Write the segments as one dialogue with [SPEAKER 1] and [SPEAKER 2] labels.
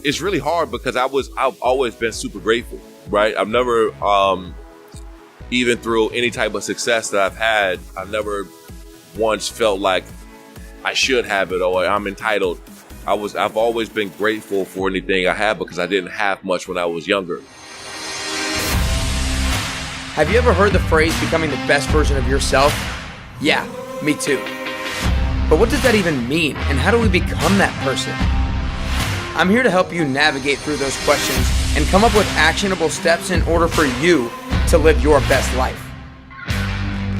[SPEAKER 1] it's really hard because I've always been super grateful, right? I've never, even through any type of success that I've had, I've never once felt like I should have it or I'm entitled. I've always been grateful for anything I have because I didn't have much when I was younger.
[SPEAKER 2] Have you ever heard the phrase becoming the best version of yourself? Yeah, me too. But what does that even mean, and how do we become that person? I'm here to help you navigate through those questions and come up with actionable steps in order for you to live your best life.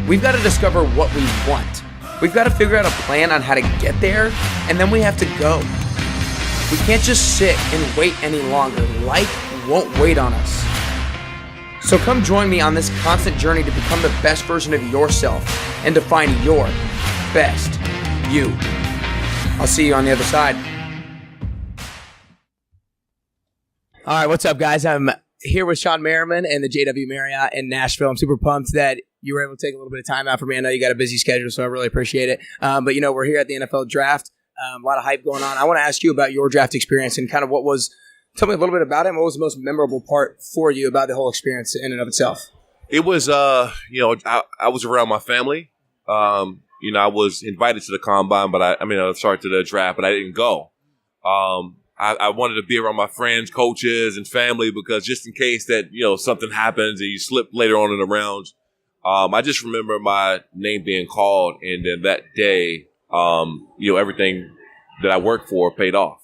[SPEAKER 2] We've got to discover what we want. We've got to figure out a plan on how to get there, and then we have to go. We can't just sit and wait any longer. Life won't wait on us. So come join me on this constant journey to become the best version of yourself and to find your best you. I'll see you on the other side. All right, what's up, guys? I'm here with Shawne Merriman and the JW Marriott in Nashville. I'm super pumped that you were able to take a little bit of time out for me. I know you got a busy schedule, so I really appreciate it. But, you know, we're here at the NFL draft. A lot of hype going on. I want to ask you about your draft experience and kind of tell me a little bit about it and what was the most memorable part for you about the whole experience in and of itself?
[SPEAKER 1] It was, I was around my family. I was invited to the combine, but I started to the draft, but I didn't go. I wanted to be around my friends, coaches, and family because just in case that, something happens and you slip later on in the rounds. I just remember my name being called, and then that day, everything that I worked for paid off.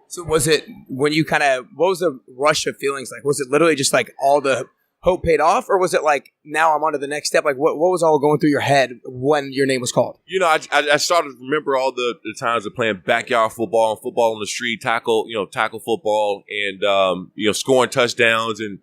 [SPEAKER 2] So was it when you what was the rush of feelings like? Was it literally just like all the hope paid off, or was it like now I'm on to the next step? Like what was all going through your head when your name was called?
[SPEAKER 1] I started to remember all the times of playing backyard football and football on the street, tackle football, and scoring touchdowns and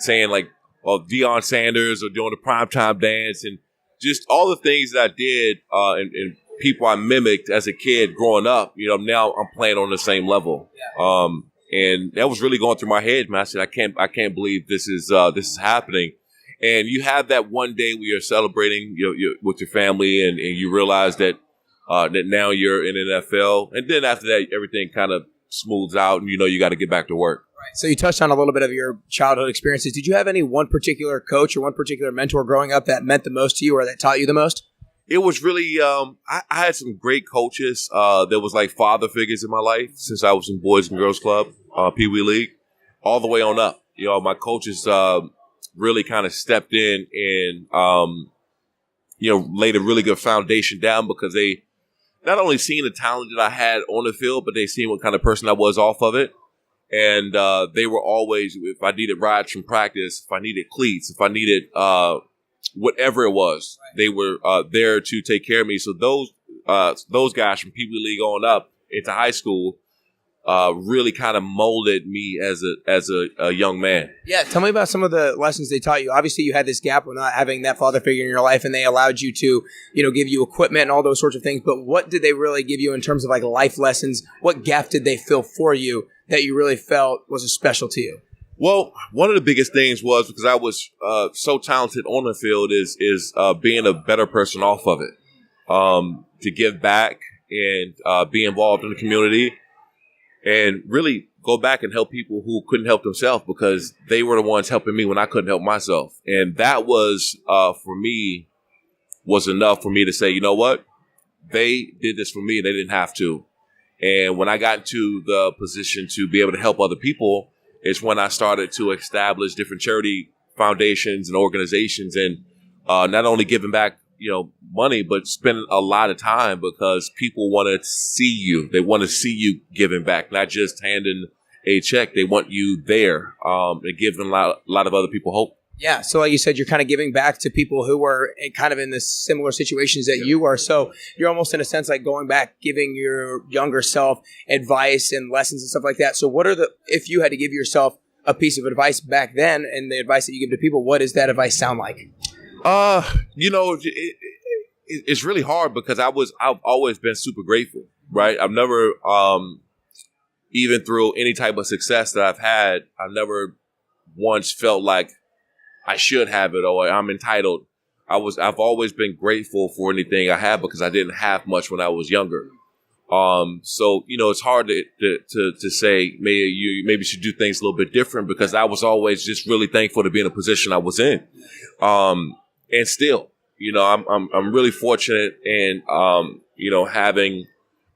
[SPEAKER 1] saying like, Deion Sanders or doing the primetime dance and just all the things that I did and people I mimicked as a kid growing up, now I'm playing on the same level. Yeah. And that was really going through my head, man. I said, I can't believe this is happening. And you have that one day where you're celebrating with your family and you realize that now you're in the NFL. And then after that, everything kind of smooths out and you got to get back to work.
[SPEAKER 2] Right. So you touched on a little bit of your childhood experiences. Did you have any one particular coach or one particular mentor growing up that meant the most to you or that taught you the most?
[SPEAKER 1] It was really, I had some great coaches. There was like father figures in my life since I was in Boys and Girls Club, Pee Wee League, all the way on up. My coaches really kind of stepped in and, laid a really good foundation down because they not only seen the talent that I had on the field, but they seen what kind of person I was off of it. And they were always, if I needed rides from practice, if I needed cleats, if I needed whatever it was, they were there to take care of me. So those guys from Pee Wee League on up into high school really kind of molded me as a young man. Yeah,
[SPEAKER 2] tell me about some of the lessons they taught you. Obviously, you had this gap with not having that father figure in your life, and they allowed you to, give you equipment and all those sorts of things. But what did they really give you in terms of like life lessons? What gap did they fill for you that you really felt was special to you?
[SPEAKER 1] Well, one of the biggest things was because I was so talented on the field is being a better person off of it, to give back and be involved in the community and really go back and help people who couldn't help themselves because they were the ones helping me when I couldn't help myself. And that was, for me, was enough for me to say, you know what? They did this for me. They didn't have to. And when I got into the position to be able to help other people, it's when I started to establish different charity foundations and organizations and not only giving back, money, but spending a lot of time because people want to see you. They want to see you giving back, not just handing a check. They want you there and giving a lot of other people hope.
[SPEAKER 2] Yeah. So like you said, you're kind of giving back to people who were kind of in the similar situations that you are. So you're almost in a sense like going back, giving your younger self advice and lessons and stuff like that. So if you had to give yourself a piece of advice back then and the advice that you give to people, what does that advice sound like?
[SPEAKER 1] It's really hard because I've always been super grateful, right? I've never, even through any type of success that I've had, I've never once felt like I should have it or I'm entitled. I've always been grateful for anything I have because I didn't have much when I was younger. So it's hard to say maybe you should do things a little bit different, because I was always just really thankful to be in a position I was in, and still, I'm really fortunate, and having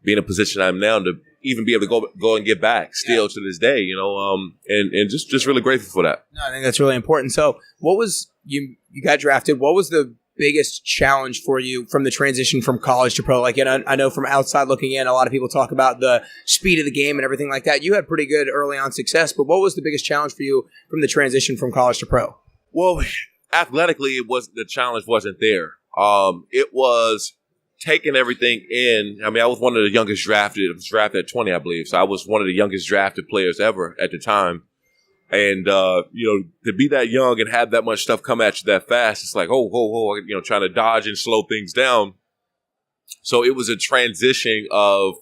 [SPEAKER 1] been in a position I'm now to even be able to go and get back still to this day, and just really grateful for that.
[SPEAKER 2] No, I think that's really important. So, what was you got drafted? What was the biggest challenge for you from the transition from college to pro? Like, I know from outside looking in, a lot of people talk about the speed of the game and everything like that. You had pretty good early on success, but what was the biggest challenge for you from the transition from college to pro?
[SPEAKER 1] Well, athletically, the challenge wasn't there. It was taking everything in. I mean, I was one of the youngest drafted. I was drafted at 20, I believe. So I was one of the youngest drafted players ever at the time. And, to be that young and have that much stuff come at you that fast, it's like, trying to dodge and slow things down. So it was a transition of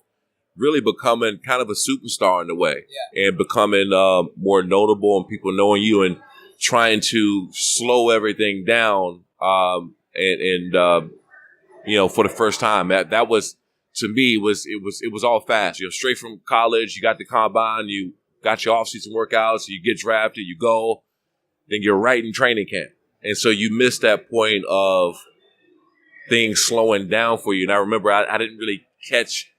[SPEAKER 1] really becoming kind of a superstar in a way, and becoming more notable and people knowing you, and trying to slow everything down. For the first time, that was, to me, it was all fast. Straight from college, you got the combine, you got your off-season workouts, you get drafted, you go, then you're right in training camp. And so you missed that point of things slowing down for you. And I remember I didn't really catch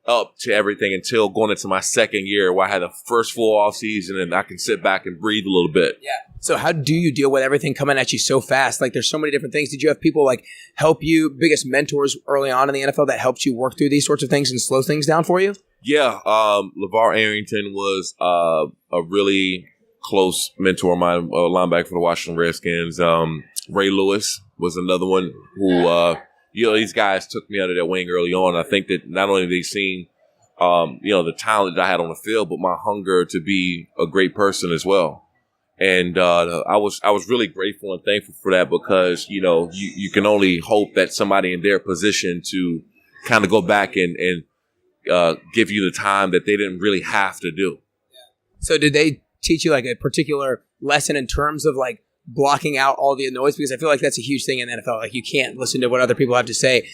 [SPEAKER 1] up to everything until going into my second year, where I had the first full off-season and I can sit back and breathe a little bit.
[SPEAKER 2] Yeah. So how do you deal with everything coming at you so fast? Like, there's so many different things. Did you have people help you, biggest mentors early on in the NFL that helped you work through these sorts of things and slow things down for you?
[SPEAKER 1] Yeah, LeVar Arrington was a really close mentor of mine, linebacker for the Washington Redskins. Ray Lewis was another one who, these guys took me under their wing early on. I think that not only have they seen, the talent that I had on the field, but my hunger to be a great person as well. And I was really grateful and thankful for that, because, you can only hope that somebody in their position to kind of go back and give you the time that they didn't really have to do.
[SPEAKER 2] So did they teach you a particular lesson in terms of blocking out all the noise? Because I feel like that's a huge thing in the NFL. You can't listen to what other people have to say.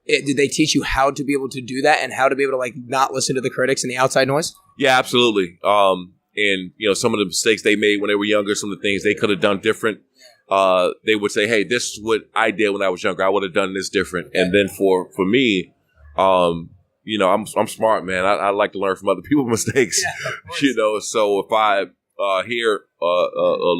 [SPEAKER 2] Did they teach you how to be able to do that, and how to be able to not listen to the critics and the outside noise?
[SPEAKER 1] Yeah, absolutely. And some of the mistakes they made when they were younger, some of the things they could have done different. They would say, "Hey, this is what I did when I was younger. I would have done this different." Okay. And then for me, I'm smart, man. I like to learn from other people's mistakes. Yeah, so if I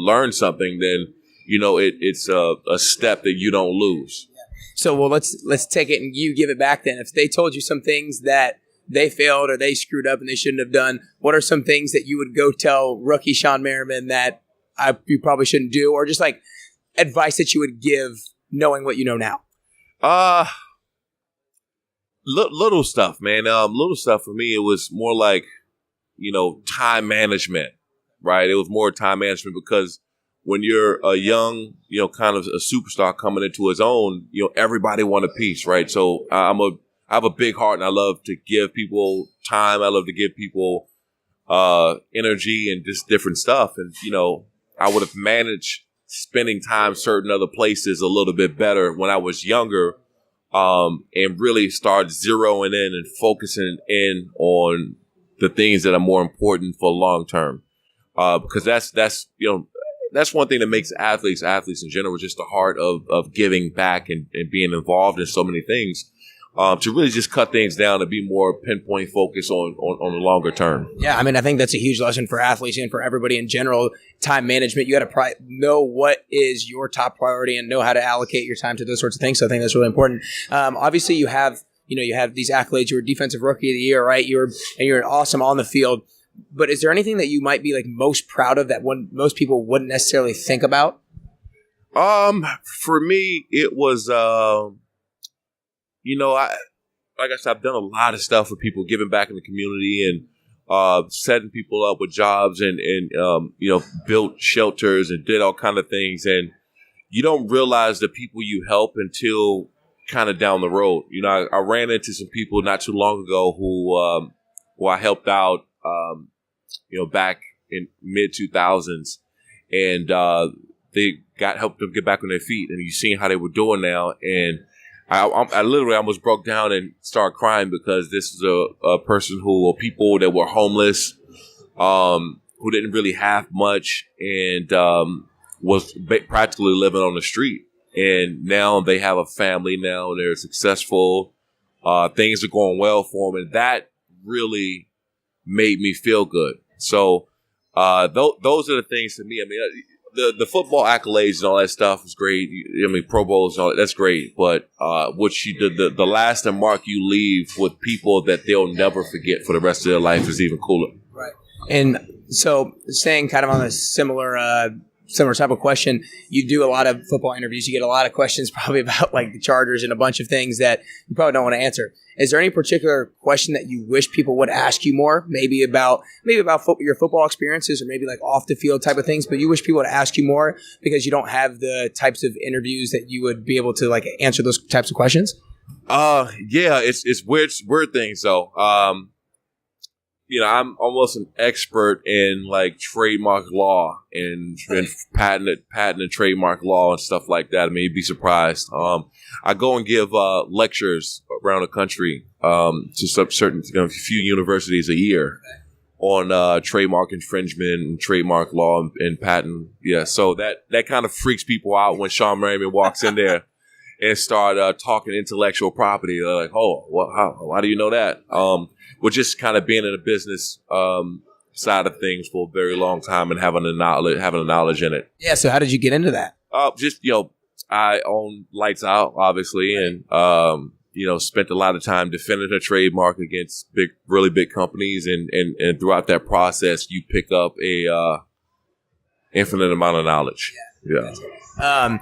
[SPEAKER 1] learn something, then it's a step that you don't lose.
[SPEAKER 2] So let's take it and you give it back then. If they told you some things that they failed or they screwed up and they shouldn't have done, what are some things that you would go tell rookie Shawne Merriman that you probably shouldn't do, or just advice that you would give knowing what you know now?
[SPEAKER 1] Little stuff, man. Little stuff for me, it was more time management, right? It was more time management, because when you're a young, kind of a superstar coming into his own, everybody want a piece, right? So I have a big heart, and I love to give people time. I love to give people energy and just different stuff. And, I would have managed spending time certain other places a little bit better when I was younger, and really start zeroing in and focusing in on the things that are more important for long term. Because that's one thing that makes athletes in general, just the heart of giving back and being involved in so many things. To really just cut things down and be more pinpoint focused on the longer term.
[SPEAKER 2] Yeah, I mean, I think that's a huge lesson for athletes and for everybody in general. Time management, you got to know what is your top priority and know how to allocate your time to those sorts of things. So I think that's really important. Obviously, you have these accolades. You were Defensive Rookie of the Year, right? You're awesome on the field. But is there anything that you might be most proud of that most people wouldn't necessarily think about?
[SPEAKER 1] For me, it was. Like I said, I've done a lot of stuff with people, giving back in the community, and setting people up with jobs, and built shelters and did all kind of things. And you don't realize the people you help until kind of down the road. I ran into some people not too long ago who I helped out, back in mid 2000s, and they helped them get back on their feet. And you seen how they were doing now, and I literally almost broke down and started crying because this is a person or people that were homeless, who didn't really have much and was practically living on the street. And now they have a family now, and they're successful. Things are going well for them, and that really made me feel good. So those are the things to me. I mean, the football accolades and all that stuff is great. I mean, Pro Bowls and all that, that's great. But the lasting mark you leave with people that they'll never forget for the rest of their life is even cooler.
[SPEAKER 2] Right. And so staying kind of on a similar type of question, you do a lot of football interviews. You get a lot of questions probably about like the Chargers and a bunch of things that you probably don't want to answer. Is there any particular question that you wish people would ask you more? Maybe about your football experiences, or maybe like off the field type of things, but you wish people would ask you more because you don't have the types of interviews that you would be able to like answer those types of questions?
[SPEAKER 1] Yeah, it's weird things though. I'm almost an expert in like trademark law and patent and trademark law and stuff like that. I mean, you'd be surprised. I go and give lectures around the country to certain few universities a year on trademark infringement and trademark law and patent. Yeah, so that kind of freaks people out when Shawne Merriman walks in there and start talking intellectual property. They're like, "Oh, how do you know that?" We're just kind of being in the business side of things for a very long time and having the knowledge in it.
[SPEAKER 2] Yeah. So how did you get into that?
[SPEAKER 1] I own Lights Out, obviously, and spent a lot of time defending a trademark against really big companies, and throughout that process, you pick up a infinite amount of knowledge. Yeah.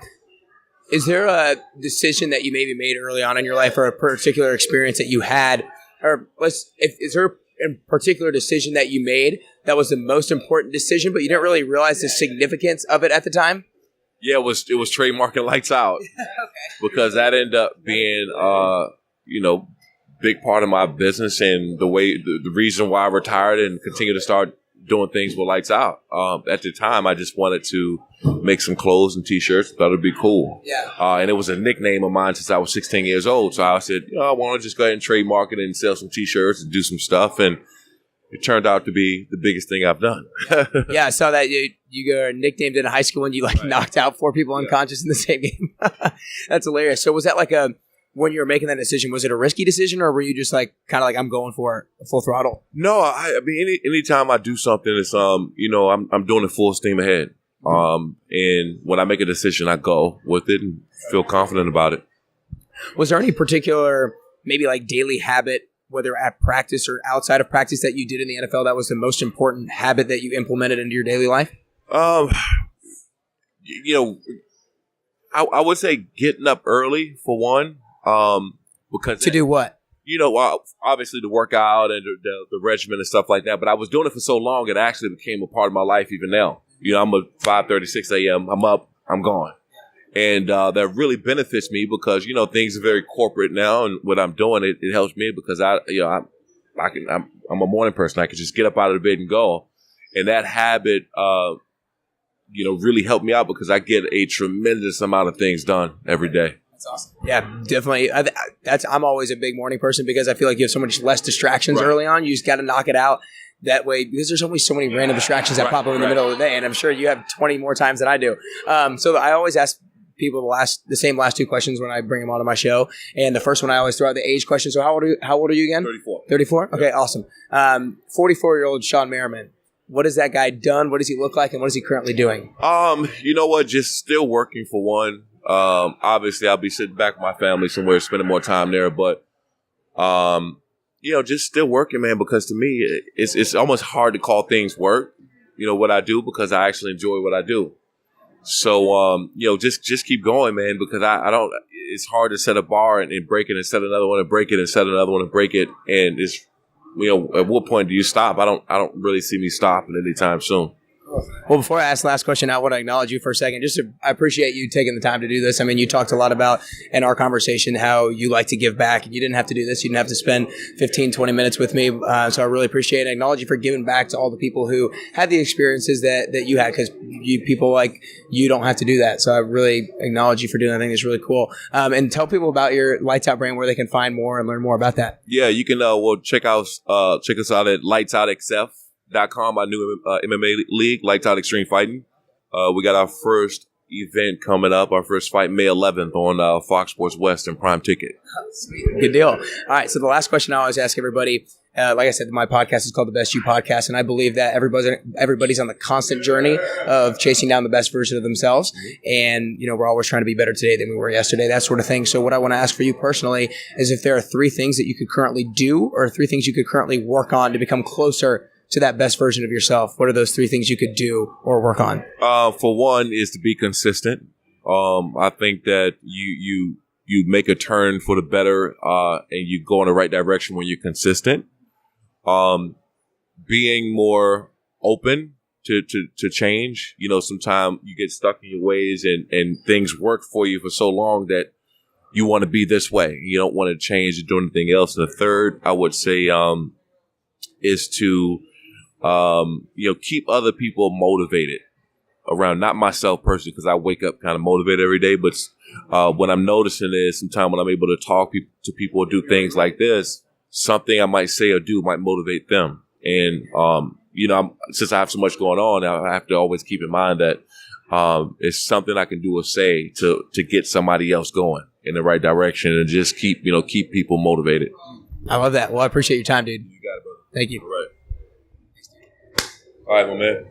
[SPEAKER 2] Is there a decision that you maybe made early on in your life, or a particular experience that you had? Or is there a particular decision that you made that was the most important decision, but you didn't really realize the significance of it at the time?
[SPEAKER 1] Yeah, it was trademarking Lights Out. Okay. Because that ended up being big part of my business and the reason why I retired and continue to start doing things with Lights Out. At the time, I just wanted to make some clothes and T-shirts. Thought it'd be cool. Yeah. And it was a nickname of mine since I was 16 years old. So I said, I want to just go ahead and trademark it and sell some T-shirts and do some stuff. And it turned out to be the biggest thing I've done.
[SPEAKER 2] Yeah, I saw that you got nicknamed in high school when you knocked out 4 people unconscious in the same game. That's hilarious. So was that when you were making that decision, was it a risky decision, or were you just I'm going for it full throttle?
[SPEAKER 1] No, I mean, anytime I do something, it's I'm doing it full steam ahead. And when I make a decision, I go with it and feel confident about it.
[SPEAKER 2] Was there any particular maybe daily habit, whether at practice or outside of practice, that you did in the NFL that was the most important habit that you implemented into your daily life?
[SPEAKER 1] I would say getting up early for one. Because
[SPEAKER 2] to do what?
[SPEAKER 1] Obviously to work out and the regimen and stuff like that. But I was doing it for so long, it actually became a part of my life even now. I'm a 5:30, 6 a.m. I'm up, I'm gone. And that really benefits me because, things are very corporate now. And what I'm doing, it helps me because I'm a morning person. I can just get up out of the bed and go. And that habit, really helped me out because I get a tremendous amount of things done every day.
[SPEAKER 2] That's awesome. Yeah, definitely. I'm always a big morning person because I feel like you have so much less distractions early on. You just got to knock it out that way because there's only so many random distractions that pop up in the middle of the day, and I'm sure you have 20 more times than I do. So I always ask people the same last 2 questions when I bring them onto my show, and the first one I always throw out the age question. So how old are you again?
[SPEAKER 1] 34.
[SPEAKER 2] 34? Okay, awesome. 44-year-old Shawne Merriman. What has that guy done? What does he look like, and what is he currently doing?
[SPEAKER 1] You know what? Just still working for one. Obviously, I'll be sitting back with my family somewhere, spending more time there. But, just still working, man, because to me, it's almost hard to call things work, what I do, because I actually enjoy what I do. So, just keep going, man, because I don't – it's hard to set a bar and break it and set another one and break it and set another one and break it. And it's – at what point do you stop? I don't really see me stopping anytime soon.
[SPEAKER 2] Well, before I ask the last question, I want to acknowledge you for a second. I appreciate you taking the time to do this. I mean, you talked a lot about in our conversation how you like to give back. You didn't have to do this. You didn't have to spend 15, 20 minutes with me. So I really appreciate it. I acknowledge you for giving back to all the people who had the experiences that you had, because people like you don't have to do that. So I really acknowledge you for doing that. I think it's really cool. And tell people about your Lights Out brand, where they can find more and learn more about that.
[SPEAKER 1] Yeah, you can check us out at Lightsoutxf.com, our new MMA league, Lights Out Xtreme Fighting. We got our first event coming up, our first fight May 11th on Fox Sports West and Prime Ticket.
[SPEAKER 2] Sweet. Good deal. All right, so the last question I always ask everybody, like I said, my podcast is called The Best You Podcast, and I believe that everybody's on the constant journey of chasing down the best version of themselves, and we're always trying to be better today than we were yesterday, that sort of thing. So what I want to ask for you personally is if there are 3 things that you could currently do or 3 things you could currently work on to become closer to that best version of yourself. What are those 3 things you could do or work on?
[SPEAKER 1] For one is to be consistent. I think that you make a turn for the better, and you go in the right direction when you're consistent. Being more open to change. Sometimes you get stuck in your ways and things work for you for so long that you want to be this way. You don't want to change or do anything else. And the third, I would say, is to keep other people motivated around, not myself personally, because I wake up kind of motivated every day. But what I'm noticing is sometimes when I'm able to talk to people or do things like this, something I might say or do might motivate them. And, since I have so much going on, I have to always keep in mind that it's something I can do or say to get somebody else going in the right direction and just keep people motivated.
[SPEAKER 2] I love that. Well, I appreciate your time, dude.
[SPEAKER 1] You got it, brother.
[SPEAKER 2] Thank you.
[SPEAKER 1] All right. All right, my man.